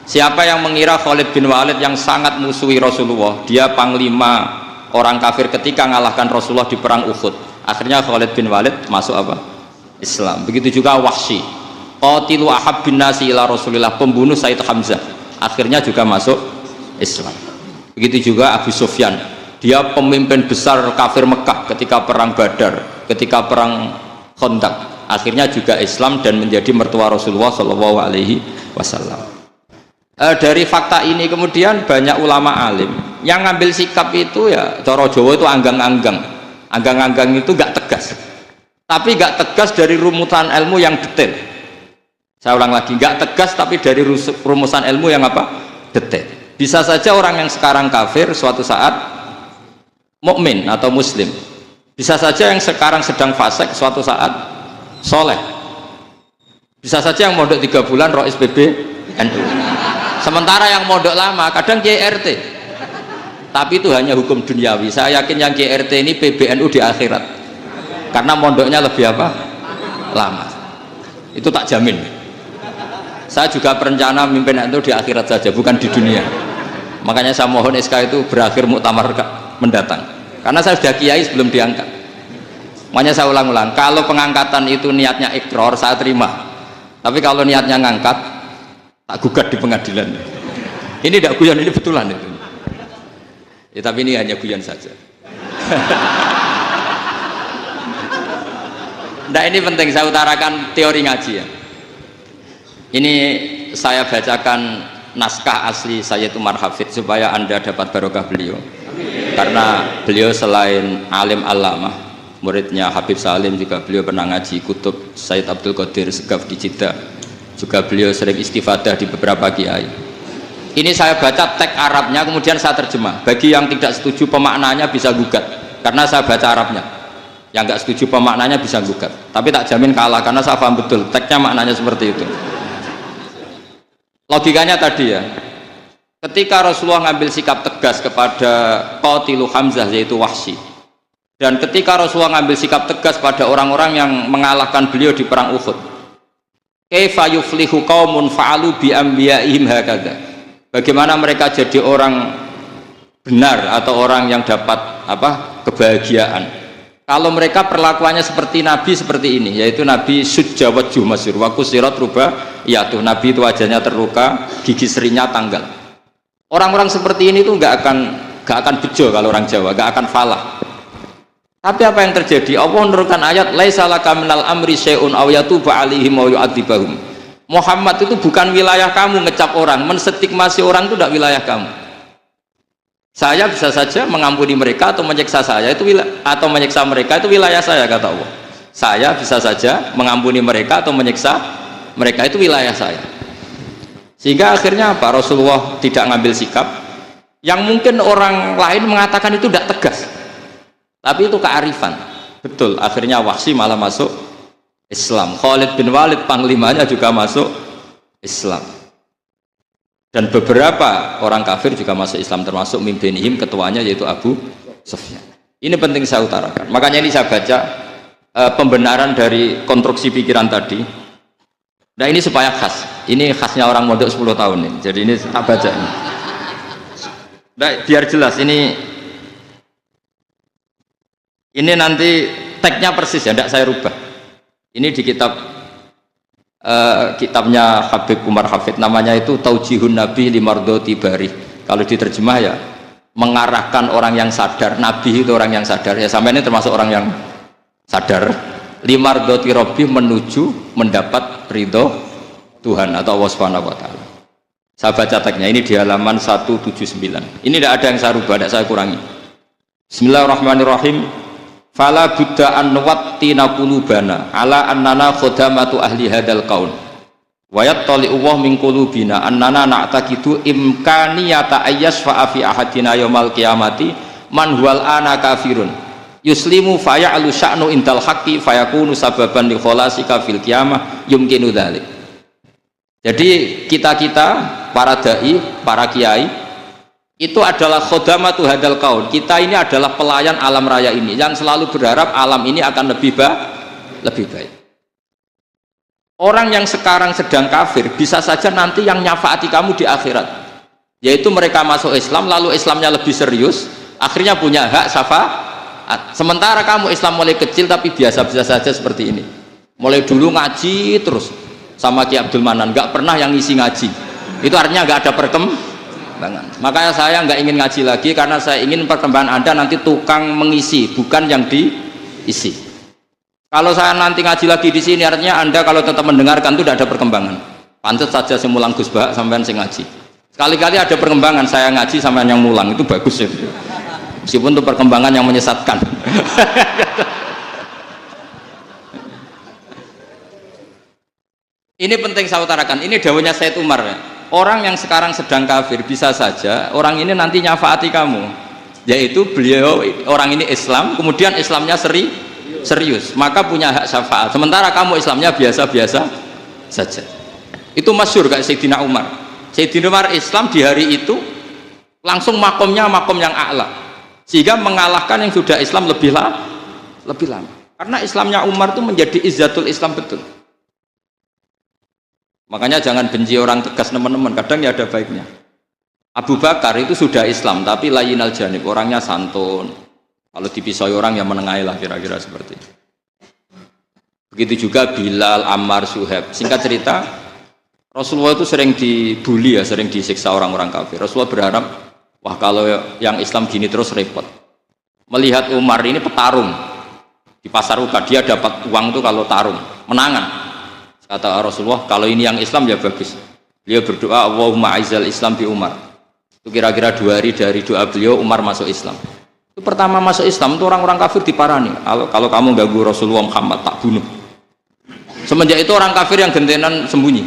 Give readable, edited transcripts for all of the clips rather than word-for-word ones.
Siapa yang mengira Khalid bin Walid yang sangat musuhi Rasulullah, dia panglima orang kafir ketika mengalahkan Rasulullah di perang Uhud, akhirnya Khalid bin Walid masuk apa? Islam. Begitu juga Wahsy, qatilu ahabbin nasi ila Rasulillah, pembunuh Said Hamzah, akhirnya juga masuk Islam. Begitu juga Abu Sufyan, dia pemimpin besar kafir Mekah ketika perang Badar, ketika perang Khandaq, akhirnya juga Islam dan menjadi mertua Rasulullah Shallallahu Alaihi Wasallam. Dari fakta ini kemudian banyak ulama alim yang ngambil sikap itu ya cara Jawa itu anggang-anggang itu gak tegas, tapi gak tegas dari rumusan ilmu yang detail. Saya ulang lagi, gak tegas tapi dari rumusan ilmu yang apa? Detail. Bisa saja orang yang sekarang kafir suatu saat mukmin atau muslim, bisa saja yang sekarang sedang fasik suatu saat soleh, bisa saja yang mondok 3 bulan rois PBNU, sementara yang mondok lama kadang Kiai RT, tapi itu hanya hukum duniawi. Saya yakin yang Kiai RT ini PBNU di akhirat karena mondoknya lebih apa? Lama. Itu tak jamin. Saya juga berencana mimpin itu di akhirat saja, bukan di dunia. Makanya saya mohon SK itu berakhir muktamar mendatang, karena saya sudah kiai sebelum diangkat. Makanya saya ulang-ulang, kalau pengangkatan itu niatnya ikrar, saya terima, tapi kalau niatnya ngangkat, tak gugat di pengadilan. Ini tidak guyon, ini betulan itu ya, tapi ini hanya guyon saja. Nah, ini penting saya utarakan teori ngaji ya. Ini saya bacakan naskah asli Sayyid Umar Hafid supaya Anda dapat barokah beliau. Karena beliau selain alim alamah, muridnya Habib Salim, juga beliau pernah ngaji kutub Sayyid Abdul Qadir Segaf di Jeddah. Juga beliau sering istifadah di beberapa kiai. Ini saya baca teks Arabnya kemudian saya terjemah. Bagi yang tidak setuju pemaknanya bisa gugat, karena saya baca Arabnya. Yang nggak setuju pemaknanya bisa gugat, tapi tak jamin kalah karena saya paham betul teksnya maknanya seperti itu. Logikanya tadi ya, ketika Rasulullah ngambil sikap tegas kepada qatilu Hamzah yaitu Wahsy, dan ketika Rasulullah ngambil sikap tegas pada orang-orang yang mengalahkan beliau di perang Uhud, kaifa yuflihu qaumun fa'alu bi anbiya'ihim hakadha, bagaimana mereka jadi orang benar atau orang yang dapat apa? Kebahagiaan kalau mereka perlakuannya seperti Nabi seperti ini, yaitu Nabi sujja wajhuh masyhur wa kusirat rubah, ya tuh Nabi itu wajahnya terluka, gigi serinya tanggal. Orang-orang seperti ini tuh nggak akan bejo kalau orang Jawa, nggak akan falah. Tapi apa yang terjadi? Allah menurunkan ayat laisa laka minal amri syai'un aw yatuba 'alaihim wa yu'adzibahum. Muhammad itu bukan wilayah kamu ngecap orang, menstigmasi orang itu tidak wilayah kamu. Saya bisa saja mengampuni mereka atau menyiksa saya itu atau menyiksa mereka itu wilayah saya, kata Allah. Saya bisa saja mengampuni mereka atau menyiksa mereka itu wilayah saya. Sehingga akhirnya apa? Rasulullah tidak ngambil sikap yang mungkin orang lain mengatakan itu tidak tegas, tapi itu kearifan. Betul, akhirnya Wahsy malah masuk Islam. Khalid bin Walid panglimanya juga masuk Islam. Dan beberapa orang kafir juga masuk Islam, termasuk mimpinihim, ketuanya yaitu Abu Sufyan. Ini penting saya utarakan. Makanya ini saya baca pembenaran dari konstruksi pikiran tadi. Nah, ini supaya khas. Ini khasnya orang mondok 10 tahun nih. Jadi ini tak baca ini. Nah, biar jelas ini nanti teksnya persis ya, tidak saya rubah. Ini di kitabnya Habib Umar Hafid, namanya itu Taujihun Nabi Limardoti Bari. Kalau diterjemah ya mengarahkan orang yang sadar, Nabi itu orang yang sadar ya, sampai ini termasuk orang yang sadar, Limardoti Robbi, menuju mendapat ridho Tuhan atau Allah Subhanahu wa Ta'ala. Saya baca teksnya ini di halaman 179. Ini tidak ada yang saya rubah, tidak saya kurangi. Bismillahirrahmanirrahim. Fala buddha an wattina qulubana ala annana khadamatu ahli hadal qaul wa yattali Allah min qulubina annana na'taqidu imkaniyata ayyasfa fi ahadina yaumal qiyamati man huwal ana kafirun yuslimu faya'lu sya'nu indal haqqi fayakunu sababan li kholasika fil qiyamah yumkinu dzalik. Jadi kita para dai, para kiai itu adalah khodamatu hadal kaun. Kita ini adalah pelayan alam raya ini yang selalu berharap alam ini akan lebih baik. Orang yang sekarang sedang kafir bisa saja nanti yang nyafaati kamu di akhirat, yaitu mereka masuk Islam lalu Islamnya lebih serius, akhirnya punya hak syafaat. Sementara kamu Islam mulai kecil tapi biasa-biasa saja seperti ini, mulai dulu ngaji terus sama Ki Abdul Manan, nggak pernah yang ngisi ngaji, itu artinya nggak ada perkembangan. Makanya saya nggak ingin ngaji lagi karena saya ingin perkembangan Anda nanti tukang mengisi, bukan yang diisi. Kalau saya nanti ngaji lagi di sini, artinya Anda kalau tetap mendengarkan itu tidak ada perkembangan. Pantas saja saya mulang Gus Bah sampean sing ngaji. Sekali-kali ada perkembangan, saya ngaji sampean yang mulang, itu bagus ya. Meskipun itu perkembangan yang menyesatkan. Ini penting saya utarakan. Ini dawuhnya Said Umar ya. Orang yang sekarang sedang kafir bisa saja orang ini nanti nyafaati kamu. Yaitu beliau orang ini Islam, kemudian Islamnya serius, maka punya hak syafaat. Sementara kamu Islamnya biasa-biasa saja. Itu masyhur kayak Sayyidina Umar. Sayyidina Umar Islam di hari itu langsung makomnya makom yang a'la, sehingga mengalahkan yang sudah Islam lebih lama. Karena Islamnya Umar itu menjadi izzatul Islam betul. Makanya jangan benci orang tegas teman-teman, kadang ya ada baiknya. Abu Bakar itu sudah Islam tapi layinal janib, orangnya santun. Kalau dipisoi orang yang menengahi lah, kira-kira seperti itu. Begitu juga Bilal, Ammar, Suhaib. Singkat cerita, Rasulullah itu sering dibully ya, sering disiksa orang-orang kafir. Rasulullah berharap, wah kalau yang Islam gini terus repot. Melihat Umar ini petarung di pasar Uka, dia dapat uang tuh kalau tarung, menangan. Kata Rasulullah, kalau ini yang Islam ya bagus. Beliau berdoa, Allahumma aizal Islam bi Umar. Itu kira-kira 2 hari dari doa beliau, Umar masuk Islam. Itu pertama masuk Islam itu orang-orang kafir diparani, kalau kamu ganggu Rasulullah Muhammad tak bunuh. Semenjak itu orang kafir yang gentenan sembunyi,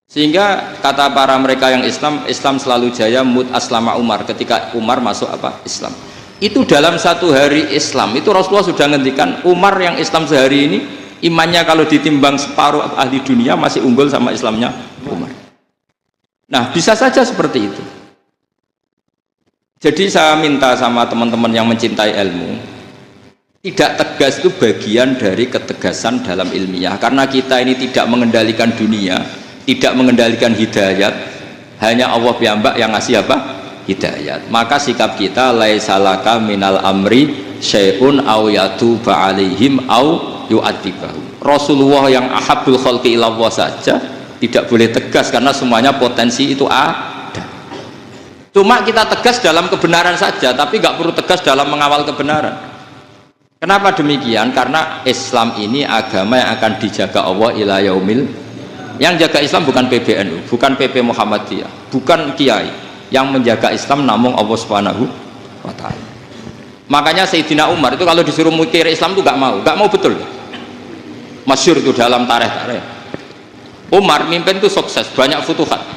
sehingga kata para mereka yang Islam selalu jaya mut aslama Umar, ketika Umar masuk Islam. Itu dalam 1 hari Islam itu Rasulullah sudah ngendikan Umar yang Islam sehari ini imannya kalau ditimbang separuh ahli dunia masih unggul sama Islamnya Umar. Nah bisa saja seperti itu. Jadi saya minta sama teman-teman yang mencintai ilmu, tidak tegas itu bagian dari ketegasan dalam ilmiah, karena kita ini tidak mengendalikan dunia, tidak mengendalikan hidayat, hanya Allah piyambak yang ngasih hidayat. Maka sikap kita laisalaka minal amri syai'un aw yatuba alaihim aw yu'adzibahum. Rasulullah yang ahabbul khalqi ilallah saja tidak boleh tegas karena semuanya potensi itu ada. Cuma kita tegas dalam kebenaran saja, tapi nggak perlu tegas dalam mengawal kebenaran. Kenapa demikian? Karena Islam ini agama yang akan dijaga Allah ila yaumil. Yang jaga Islam bukan PBNU, bukan PP Muhammadiyah, bukan kiai. Yang menjaga Islam namun Allah Subhanahu wa taala. Makanya Sayyidina Umar itu kalau disuruh mikir Islam itu nggak mau betul. Masyhur itu dalam tarikh. Umar mimpin itu sukses, banyak futuhat.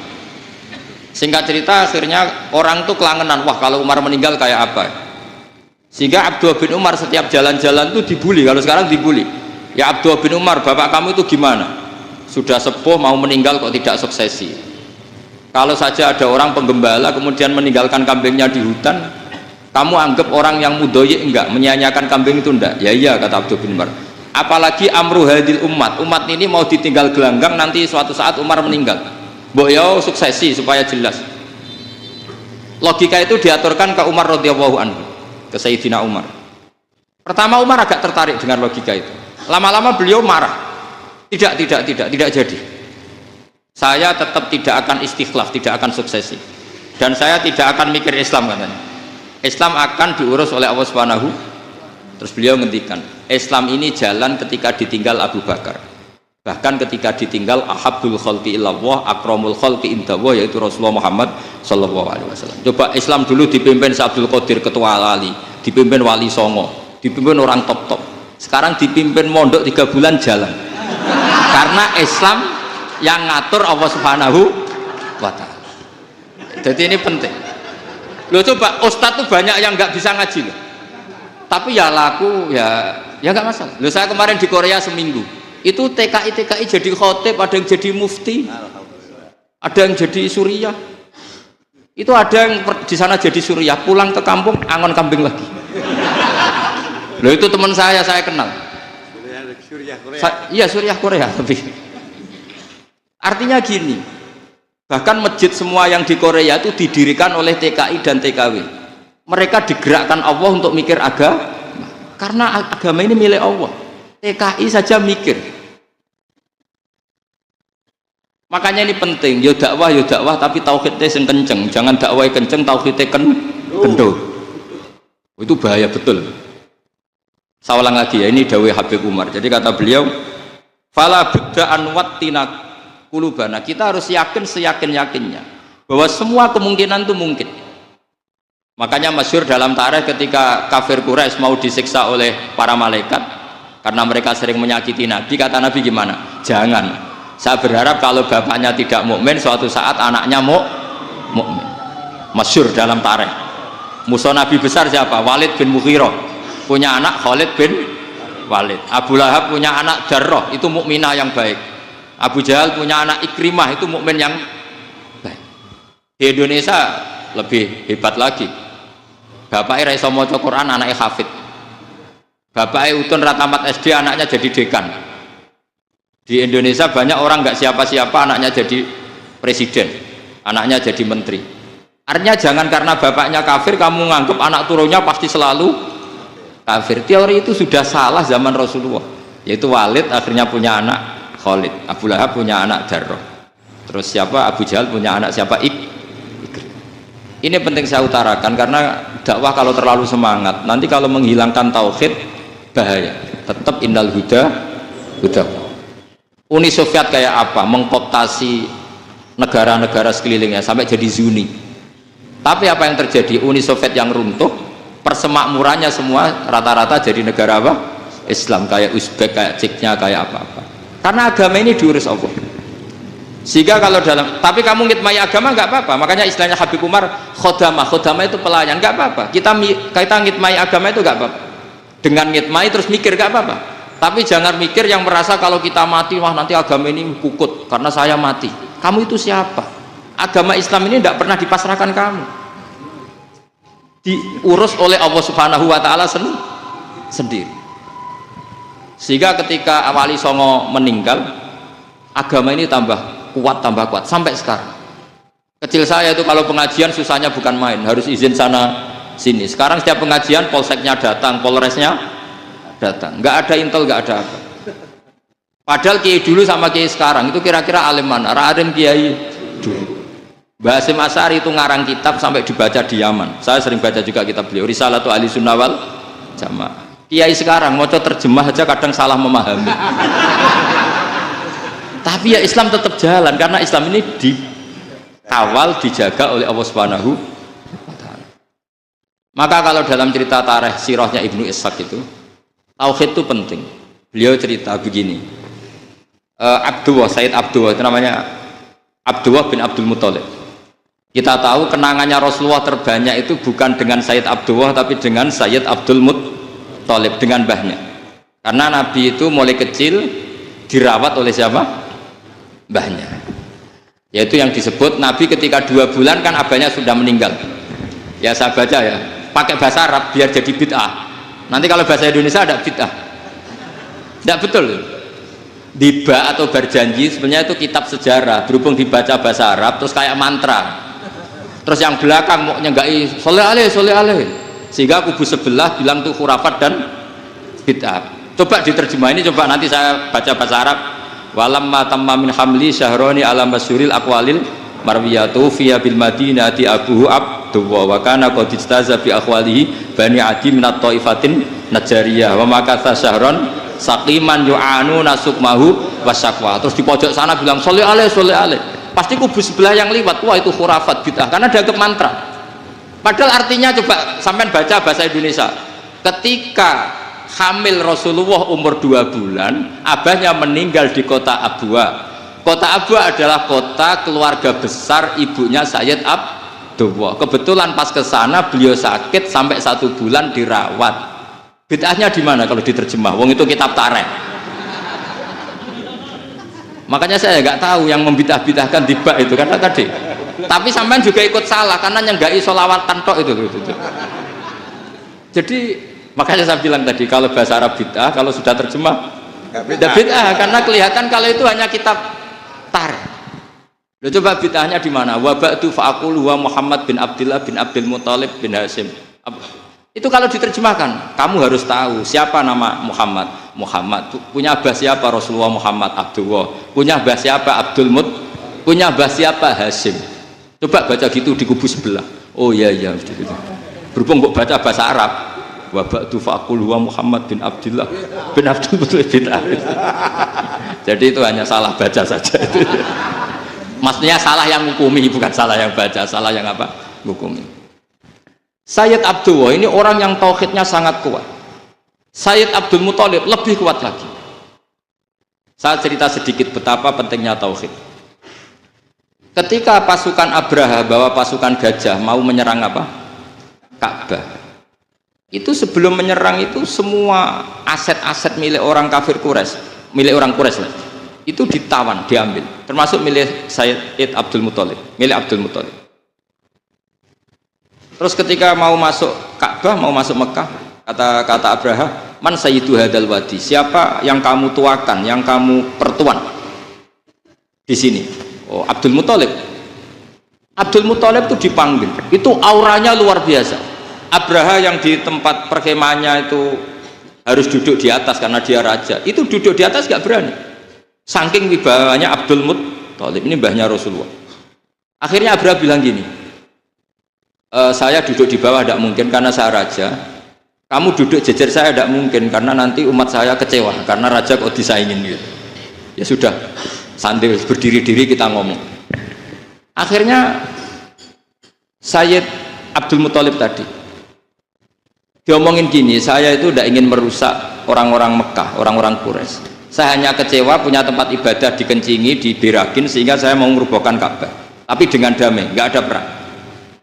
Singkat cerita akhirnya orang tuh kelangenan, wah kalau Umar meninggal kayak apa. Sehingga Abdullah bin Umar setiap jalan-jalan tuh dibully. Kalau sekarang dibully, ya Abdullah bin Umar, bapak kamu itu gimana, sudah sepuh mau meninggal kok tidak suksesi. Kalau saja ada orang penggembala kemudian meninggalkan kambingnya di hutan, kamu anggap orang yang mudoyik enggak, menyia-nyiakan kambing itu enggak? Ya iya, kata Abdullah bin Umar. Apalagi amru hadil umat ini mau ditinggal gelanggang, nanti suatu saat Umar meninggal, boyo suksesi supaya jelas. Logika itu diaturkan ke Umar radhiyallahu anhu, ke Sayyidina Umar. Pertama Umar agak tertarik dengan logika itu. Lama-lama beliau marah. Tidak jadi. Saya tetap tidak akan istikhlaf, tidak akan suksesi. Dan saya tidak akan mikir Islam katanya. Islam akan diurus oleh Allah Subhanahu. Terus beliau ngendikan, Islam ini jalan ketika ditinggal Abu Bakar. Bahkan ketika ditinggal ahabbul khalqi illallah akramul khalqi indallah, yaitu Rasulullah Muhammad sallallahu alaihi wasallam. Coba Islam dulu dipimpin Abdul Qadir ketua wali, dipimpin wali songo, dipimpin orang top. Sekarang dipimpin mondok 3 bulan jalan. Karena Islam yang ngatur Allah Subhanahu wa taala. Jadi ini penting. Loh coba ustadz tuh banyak yang nggak bisa ngaji loh. Tapi ya laku ya nggak masalah. Loh saya kemarin di Korea seminggu. Itu TKI jadi khotib, ada yang jadi mufti, ada yang jadi suriah. Itu ada yang di sana jadi suriah, pulang ke kampung angon kambing lagi. Loh itu teman saya kenal. Iya Suriah Korea tapi artinya gini, bahkan masjid semua yang di Korea itu didirikan oleh TKI dan TKW. Mereka digerakkan Allah untuk mikir agama, karena agama ini milik Allah. TKI saja mikir. Makanya ini penting, yo dakwah tapi tauhidnya sing kenceng, jangan dakwah kenceng tauhidnya kendor. Itu bahaya betul. Saya ulang lagi ya, ini dawuh Habib Umar. Jadi kata beliau, fala budda an wattina qulubana. Kita harus yakin seyakin-yakinnya bahwa semua kemungkinan itu mungkin. Makanya masyhur dalam tarikh ketika kafir Quraisy mau disiksa oleh para malaikat karena mereka sering menyakiti Nabi, kata Nabi gimana? Jangan. Saya berharap kalau bapaknya tidak mukmin, suatu saat anaknya mukmin. Masyhur dalam tarikh. Musuh Nabi besar siapa? Walid bin Mughirah. Punya anak Khalid bin Walid. Abu Lahab punya anak Darrah, itu mukminah yang baik. Abu Jahal punya anak Ikrimah, itu mukmin yang baik. Di Indonesia lebih hebat lagi. Bapaknya ra iso maca Quran, anaknya hafid. Bapaknya utun ra tamat SD, anaknya jadi dekan. Di Indonesia banyak orang nggak siapa-siapa anaknya jadi presiden, anaknya jadi menteri. Artinya jangan karena bapaknya kafir kamu nganggep anak turunnya pasti selalu kafir. Teori itu sudah salah zaman Rasulullah. Yaitu Walid akhirnya punya anak Khalid, Abu Lahab punya anak Darrah. Terus siapa? Abu Jahal punya anak siapa? Ini penting saya utarakan karena dakwah kalau terlalu semangat, nanti kalau menghilangkan tauhid bahaya. Tetap innal huda. Uni Soviet kayak apa? Mengkooptasi negara-negara sekelilingnya sampai jadi Zuni. Tapi apa yang terjadi? Uni Soviet yang runtuh, persemakmurannya semua rata-rata jadi negara apa? Islam, kayak Uzbek, kayak Ceknya, kayak apa-apa. Karena agama ini diurus Allah. Sehingga kalau dalam, tapi kamu ngitmai agama nggak apa-apa. Makanya istilahnya Habib Umar, khodamah itu pelayan, nggak apa-apa. Kita ngitmai agama itu nggak apa-apa. Dengan ngitmai terus mikir nggak apa-apa. Tapi jangan mikir yang merasa kalau kita mati, wah nanti agama ini kukut karena saya mati. Kamu itu siapa? Agama Islam ini tidak pernah dipasrahkan kamu. Diurus oleh Allah Subhanahu wa Ta'ala sendiri. Sehingga ketika Wali Songo meninggal, agama ini tambah kuat sampai sekarang. Kecil saya itu kalau pengajian susahnya bukan main, harus izin sana sini. Sekarang setiap pengajian polseknya datang, polresnya datang, nggak ada intel, nggak ada apa. Padahal kiai dulu sama kiai sekarang itu kira-kira alim mana? Alim kiai dulu. Mbah Hasyim Asy'ari itu ngarang kitab sampai dibaca di Yaman. Saya sering baca juga kitab beliau, Risalatu Ahli Sunnah wal Jamaah. Kiai sekarang mau terjemah aja kadang salah memahami. Tapi ya Islam tetap jalan karena Islam ini dikawal, dijaga oleh Allah Subhanahu wa Ta'ala. Maka kalau dalam cerita tarikh sirahnya Ibnu Ishaq itu tauhid itu penting. Beliau cerita begini, Sayyid Abdullah itu namanya Abdullah bin Abdul Muthalib. Kita tahu kenangannya Rasulullah terbanyak itu bukan dengan Sayyid Abdullah tapi dengan Sayyid Abdul Muthalib, dengan mbahnya. Karena Nabi itu mulai kecil dirawat oleh siapa? Mbahnya. Yaitu yang disebut Nabi ketika 2 bulan kan abahnya sudah meninggal. Ya saya baca ya, pakai bahasa Arab biar jadi bid'ah. Nanti kalau bahasa Indonesia ada bid'ah. Tidak betul. Diba atau berjanji sebenarnya itu kitab sejarah, berhubung dibaca bahasa Arab terus kayak mantra. Terus yang belakang mau nyenggai soleh alih. Sehingga kubu sebelah bilang itu khurafat dan bid'ah. Coba diterjemah ini, coba nanti saya baca bahasa Arab. Walamma tamma min hamli syahroni ala masyhuril aqwalil marwiyatu fiya bil madinati abuhu Abdullah wa kana qad istaza bi akhwalihi bani adi minat taifatin najariyah wa makatha syahron saqiman yu'anu nasukmahu wasyaqwa. Terus di pojok sana bilang sholli alaihi. Pasti kubu sebelah yang liwat, wah itu khurafat bid'ah karena dianggap mantra. Padahal artinya coba sampean baca bahasa Indonesia. Ketika hamil Rasulullah umur 2 bulan, abahnya meninggal di kota Abwa. Kota Abwa adalah kota keluarga besar ibunya Sayyid Abdullah. Kebetulan pas ke sana beliau sakit sampai 1 bulan dirawat. Bid'ahnya di mana kalau diterjemah? Wong itu kitab tarikh. Makanya saya nggak tahu yang membidah-bidahkan tiba itu karena tadi. Tapi sampean juga ikut salah karena nyenggai sholawatan tok itu. Jadi makanya saya bilang tadi kalau bahasa Arab bid'ah, kalau sudah terjemah Tidak bid'ah karena kelihatan kalau itu hanya kitab tarikh. Loh, coba bid'ahnya di mana? Wa ba'du fa'aqulu wa Muhammad bin Abdullah bin Abdul Muthalib bin Hashim. Itu kalau diterjemahkan, kamu harus tahu siapa nama Muhammad. Muhammad punya abah siapa? Rasulullah Muhammad Abdullah. Punya abah siapa? Abdul Mut. Punya abah siapa? Hashim. Coba baca gitu di kubu sebelah. Oh iya iya. Berhubung kok baca bahasa Arab. Wa ba'du fa'aqulu wa Muhammad bin Abdullah bin Abdul Muthalib bin Hashim. Jadi itu hanya salah baca saja itu. Maksudnya salah yang hukumi, bukan salah yang baca, salah yang apa? Hukumi. Sayyid Abdullah ini orang yang tauhidnya sangat kuat. Sayyid Abdul Muthalib lebih kuat lagi. Saya cerita sedikit betapa pentingnya tauhid. Ketika pasukan Abraha bawa pasukan gajah mau menyerang apa? Ka'bah. Itu sebelum menyerang itu semua aset-aset milik orang kafir Quraisy, milik orang Quraisy lah, itu ditawan, diambil, termasuk milik Sayyid Abdul Muthalib, milik Abdul Muthalib. Terus ketika mau masuk Ka'bah, mau masuk Mekah, kata Abraha, man sayyidu hadal wadi, siapa yang kamu tuakan, yang kamu pertuan di sini? Oh, Abdul Muthalib. Abdul Muthalib itu dipanggil, itu auranya luar biasa. Abraha yang di tempat perkemahannya itu harus duduk di atas karena dia raja, itu duduk di atas gak berani, saking wibawanya Abdul Muthalib, ini mbahnya Rasulullah. Akhirnya Abraha bilang gini, saya duduk di bawah tidak mungkin karena saya raja, kamu duduk jejer saya tidak mungkin karena nanti umat saya kecewa karena raja kok disaingin gitu. Ya sudah, sambil berdiri-diri kita ngomong. Akhirnya Sayyid Abdul Muthalib tadi diomongin gini, saya itu tidak ingin merusak orang-orang Mekah, orang-orang Quraisy. Saya hanya kecewa punya tempat ibadah dikencingi, diberakin sehingga saya mau merubuhkan Ka'bah. Tapi dengan damai, nggak ada perang.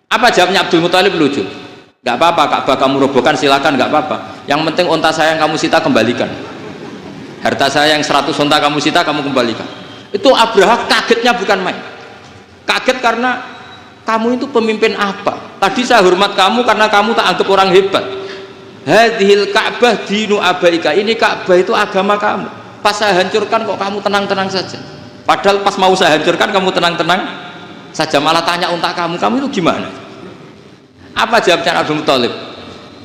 Apa jawabnya Abdul Muthalib? Lucu. Nggak apa-apa, Ka'bah kamu robohkan silakan, nggak apa-apa. Yang penting unta saya yang kamu sita kembalikan. Harta saya yang 100 unta kamu sita kamu kembalikan. Itu Abraha kagetnya bukan main. Kaget karena kamu itu pemimpin apa? Tadi saya hormat kamu karena kamu tak anggap orang hebat. Hadhil Ka'bah dinu abaika, ini Ka'bah itu agama kamu. Pas saya hancurkan kok kamu tenang-tenang saja. Padahal pas mau saya hancurkan kamu tenang-tenang saja, malah tanya unta kamu itu gimana? Apa jawabnya Abdul Muthalib?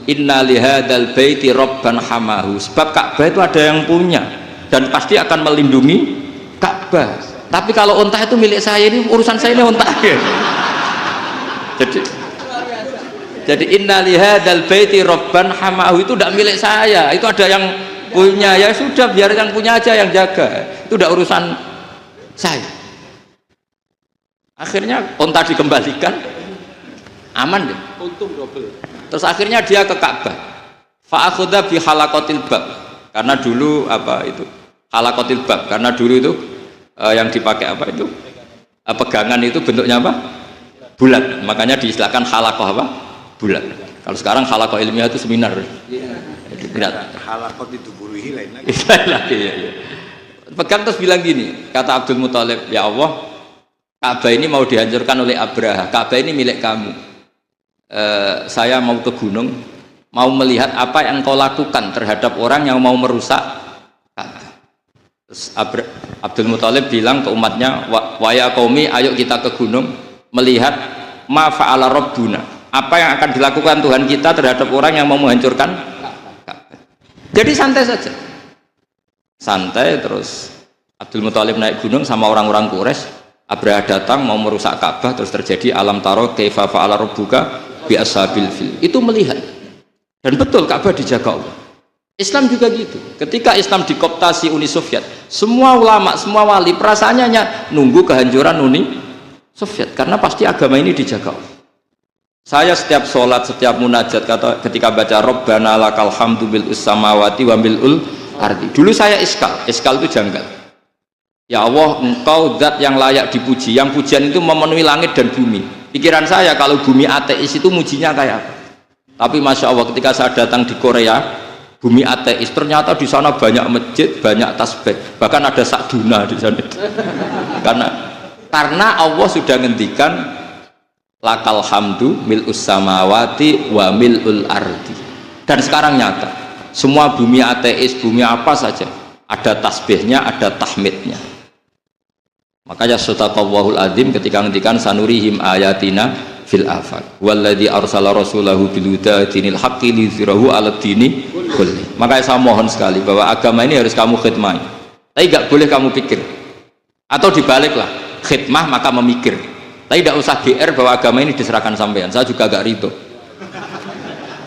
Inna lihadal baiti rabban hamahu, sebab Ka'bah itu ada yang punya dan pasti akan melindungi Ka'bah. Tapi kalau unta itu milik saya, ini urusan saya, ini unta. Jadi inna lihadal baiti rabban hamahu itu tidak milik saya, itu ada yang punya. Ya sudah, biar yang punya aja yang jaga, itu tidak urusan saya. Akhirnya unta dikembalikan, aman deh, untung double. Terus akhirnya dia ke Ka'bah, fa'akhudha bi halaqatil bab, karena dulu apa itu halaqatil bab, karena dulu itu yang dipakai apa itu pegangan itu bentuknya apa, bulat, makanya diistilahkan halaqah apa, bulat. Kalau sekarang halaqah ilmiah itu seminar. Halaqah itu buruhi lain lagi. Pegang terus bilang gini, kata Abdul Muthalib, ya Allah, Ka'bah ini mau dihancurkan oleh Abraha, Ka'bah ini milik kamu. Saya mau ke gunung, mau melihat apa yang kau lakukan terhadap orang yang mau merusak Ka'bah. Terus Abdul Muthalib bilang ke umatnya, wa ya qaumi, ayo kita ke gunung melihat ma fa'ala rabbuna, apa yang akan dilakukan Tuhan kita terhadap orang yang mau menghancurkan Ka'bah. Jadi santai saja, santai. Terus Abdul Muthalib naik gunung sama orang-orang Quraisy. Abraha datang mau merusak Ka'bah, terus terjadi alam taro kaifa fa'ala rabbuka bi ashabil fil. Itu melihat, dan betul Ka'bah dijaga Allah. Islam juga gitu. Ketika Islam dikooptasi Uni Soviet, semua ulama, semua wali perasaannya hanya nunggu kehancuran Uni Soviet, karena pasti agama ini dijaga Allah. Saya setiap sholat, setiap munajat, ketika baca Rabbana lakal hamdu bil samawati wa mil'ul ardi, dulu saya iskal itu janggal. Ya Allah, engkau zat yang layak dipuji, yang pujian itu memenuhi langit dan bumi. Pikiran saya kalau bumi ateis itu mujinya kayak apa? Tapi Masya Allah, ketika saya datang di Korea, bumi ateis, ternyata di sana banyak masjid, banyak tasbih, bahkan ada sakduna di sana. Karena Allah sudah ngendikan lakal hamdu mil'us samawati wa mil'ul ardi. Dan sekarang nyata, semua bumi ateis, bumi apa saja, ada tasbihnya, ada tahmidnya. Makanya sadaqallahul adzim ketika ngendikan sanurihim ayatina fil afaq walladzi arsala rasulahu bil huda dinil haqqi liyuzhirahu 'alad dini kulli. Makanya saya mohon sekali bahwa agama ini harus kamu khidmah. Tapi enggak boleh kamu pikir. Atau dibaliklah, khidmah maka memikir. Tapi tidak usah GR bahwa agama ini diserahkan sampean. Saya juga agak ridho.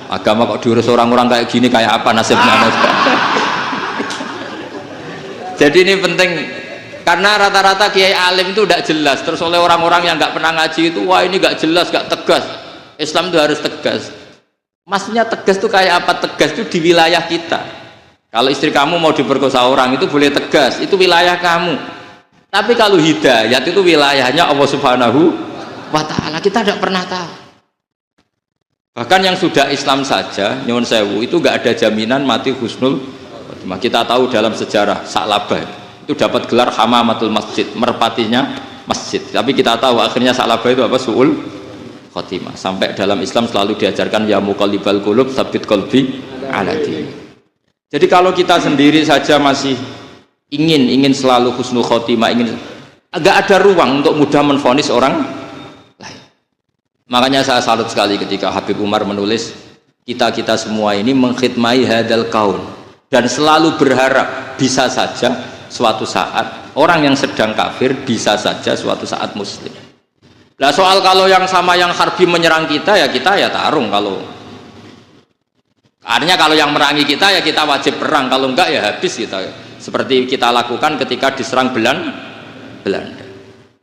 Agama kok diurus orang-orang kayak gini, kayak apa nasibnya? Jadi ini penting. Karena rata-rata kiai alim itu tidak jelas, terus oleh orang-orang yang nggak pernah ngaji itu, wah ini nggak jelas, nggak tegas. Islam itu harus tegas. Maksudnya tegas itu kayak apa? Tegas itu di wilayah kita. Kalau istri kamu mau diperkosa orang itu boleh tegas, itu wilayah kamu. Tapi kalau hidayat itu wilayahnya Allah Subhanahu wa Ta'ala, kita tidak pernah tahu. Bahkan yang sudah Islam saja, nyuwun sewu, itu nggak ada jaminan mati husnul khotimah. Kita tahu dalam sejarah Sa'labah itu dapat gelar hamamatul masjid, merpatinya masjid. Tapi kita tahu akhirnya Sa'labah itu apa? Su'ul khotimah. Sampai dalam Islam selalu diajarkan ya muqallibal qulub tsabbit qalbi ala din. Jadi kalau kita sendiri saja masih ingin selalu husnul khotimah, agak ada ruang untuk mudah menvonis orang lain. Makanya saya salut sekali ketika Habib Umar menulis kita semua ini mengkhidmati hadal kaun dan selalu berharap bisa saja suatu saat orang yang sedang kafir bisa saja suatu saat muslim. Nah soal kalau yang sama yang harbi menyerang kita ya tarung. Kalau artinya kalau yang merangi kita ya kita wajib perang, kalau enggak ya habis kita. Seperti kita lakukan ketika diserang Belanda.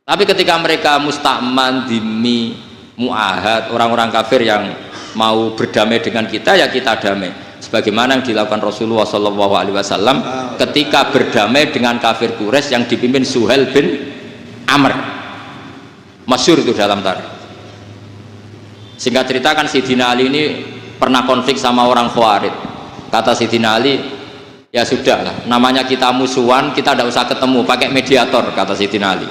Tapi ketika mereka musta'man, dhimmi, mu'ahad, orang-orang kafir yang mau berdamai dengan kita ya kita damai. Sebagaimana yang dilakukan Rasulullah SAW ketika berdamai dengan kafir Quraisy yang dipimpin Suhail bin Amr, masyhur itu dalam tarikh. Singkat cerita kan Sayyidina Ali ini pernah konflik sama orang Khawarij. Kata Sayyidina Ali, ya sudah lah, namanya kita musuhan, kita tidak usah ketemu, pakai mediator, kata Sayyidina Ali.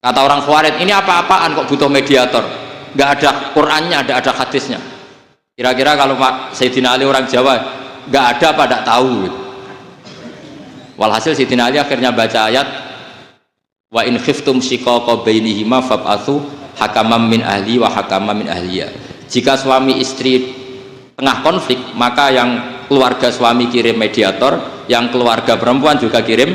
Kata orang Khawarij, ini apa-apaan kok butuh mediator, nggak ada Qur'annya, nggak ada hadisnya. Kira-kira kalau Pak Sayyidina Ali orang Jawa nggak ada apa tidak tahu. Walhasil Sayyidina Ali akhirnya baca ayat wa in khiftum shiqaqa bainihima fab'atsu hakaman min ahli wa hakaman min ahliya. Jika suami istri tengah konflik maka yang keluarga suami kirim mediator, yang keluarga perempuan juga kirim.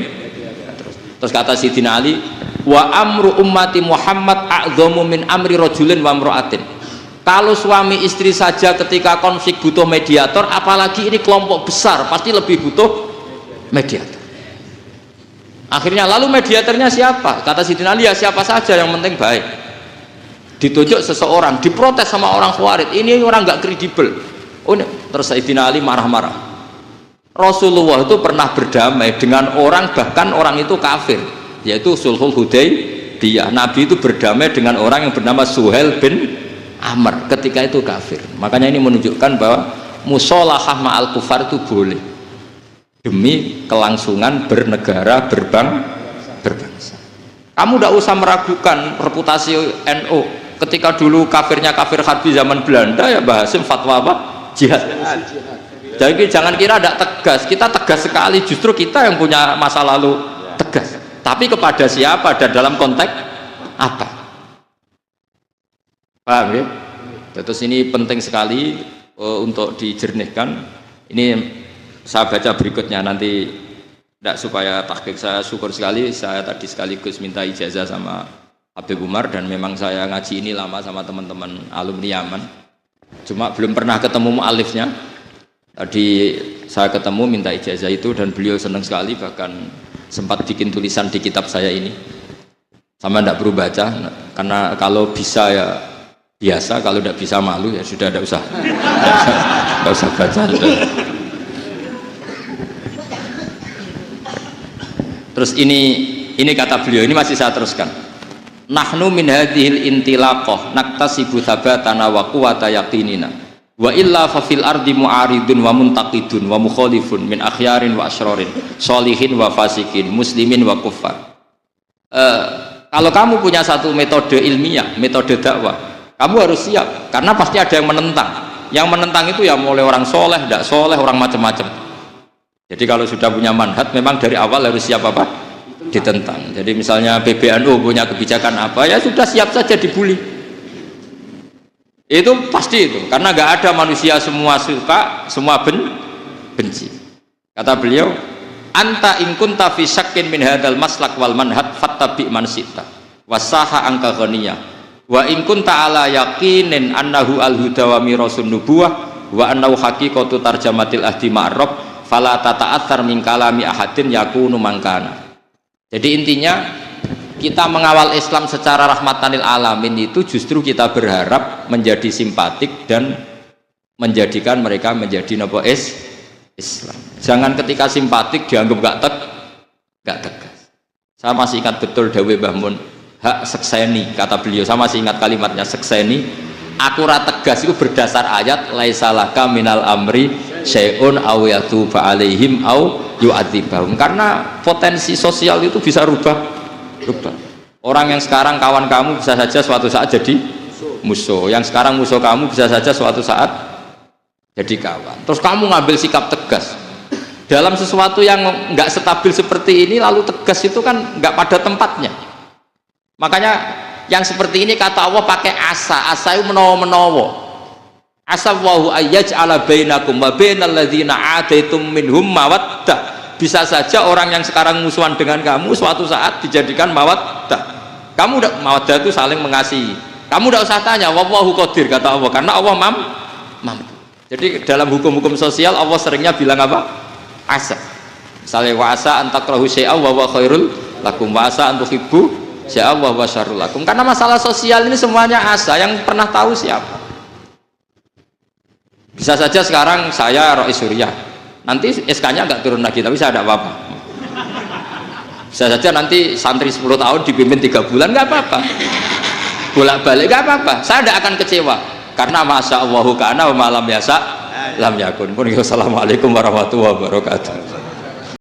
Terus kata Sayyidina Ali wa amru ummati Muhammad a'dhamu min amri rajulin wa imra'atin. Kalau suami istri saja ketika konflik butuh mediator, apalagi ini kelompok besar pasti lebih butuh mediator. Akhirnya lalu mediatornya siapa? Kata Sayyidina Ali ya siapa saja yang penting baik. Ditunjuk seseorang, diprotes sama orang Khawarij, ini orang nggak kredibel. Oh, terus Sayyidina Ali marah-marah. Rasulullah itu pernah berdamai dengan orang, bahkan orang itu kafir, yaitu Sulhul Hudaybiyah. Nabi itu berdamai dengan orang yang bernama Suhail bin Amr ketika itu kafir. Makanya ini menunjukkan bahwa musolahah ma'al kufar itu boleh demi kelangsungan bernegara, berbangsa. Kamu tidak usah meragukan reputasi NU. Ketika dulu kafirnya kafir harbi zaman Belanda ya Mbah Hasim fatwa apa? Jihad. Jadi jangan kira tidak tegas, kita tegas sekali, justru kita yang punya masa lalu tegas. Tapi kepada siapa dan dalam konteks apa? Paham ya? Terus ini penting sekali untuk dijernihkan. Ini saya baca berikutnya nanti tidak supaya tahqiq. Saya syukur sekali, saya tadi sekaligus minta ijazah sama Habib Umar dan memang saya ngaji ini lama sama teman-teman alumni Yaman. Cuma belum pernah ketemu mu'alifnya. Tadi saya ketemu minta ijazah itu dan beliau senang sekali, bahkan sempat bikin tulisan di kitab saya ini. Sama tidak perlu baca, karena kalau bisa ya biasa, kalau tidak bisa malu ya sudah, tidak usah baca sudah. Terus ini kata beliau, ini masih saya teruskan. Nahnu min hadhil intilaqah naktasibu thabatana wa quwwata yaqinina wa illa fa fil ardi mu'aridun wa muntaqidun wa mukhalifun min akhyarin wa asyrarin sholihin wa fasikin muslimin wa kuffar. Kalau kamu punya satu metode ilmiah, metode dakwah, kamu harus siap, karena pasti ada yang menentang. Yang menentang itu ya mulai orang soleh, tidak soleh, orang macam-macam. Jadi kalau sudah punya manhaj memang dari awal harus siap apa? Ditentang. Jadi misalnya PBNU punya kebijakan apa, ya sudah siap saja dibully. Itu pasti itu, karena nggak ada manusia semua suka, semua benci. Kata beliau, anta in kunta fi syakkin min hadzal maslak wal manhaj fattabi man syi'ta wasaha angka ghaniyah wa in kunta ala yaqinin annahu al huda wa mirasun nubuwah wa annahu haqiqatu tarjamatil ahdi ma'rab fala tata'athar min kalami ahadin yakunu mangkana. Jadi intinya kita mengawal Islam secara rahmatan lil alamin itu justru kita berharap menjadi simpatik dan menjadikan mereka menjadi napa Islam. Jangan ketika simpatik dianggap gak tegas. Saya masih ingat betul dawuh Mbah Mun, hak sekseni, kata beliau, saya masih ingat kalimatnya sekseni, aku ra tegas itu berdasar ayat laisalaka minal amri syai'un aw yatuba alaihim aw yu'adzibahum, karena potensi sosial itu bisa rubah. Orang yang sekarang kawan kamu bisa saja suatu saat jadi musuh, yang sekarang musuh kamu bisa saja suatu saat jadi kawan. Terus kamu ngambil sikap tegas dalam sesuatu yang nggak stabil seperti ini, lalu tegas itu kan nggak pada tempatnya. Makanya yang seperti ini kata Allah pakai asa itu menawa-menawa. Asa wahu ayyaj'ala bainakum wa bainal ladzina ataitum minhum mawaddah. Bisa saja orang yang sekarang musuhan dengan kamu suatu saat dijadikan mawaddah. Kamu udah mawaddah itu saling mengasihi. Kamu udah usah tanya, wallahu qadir, kata Allah, karena Allah mampu. Jadi dalam hukum-hukum sosial Allah seringnya bilang apa? Asa. Misalnya wa asa an takrahu syai'an wa huwa khairul lakum wa asa an tuhibbu syai'an wa huwa syarrul lakum. Karena masalah sosial ini semuanya asa, yang pernah tahu siapa? Bisa saja sekarang saya Rois Surya, nanti SK-nya nggak turun lagi, tapi saya tidak apa-apa. Bisa saja nanti santri 10 tahun dipimpin 3 bulan, nggak apa-apa. Bolak-balik nggak apa-apa, saya tidak akan kecewa. Karena masya Allahu kana wa malam yasa lam yakun. Assalamualaikum warahmatullahi wabarakatuh.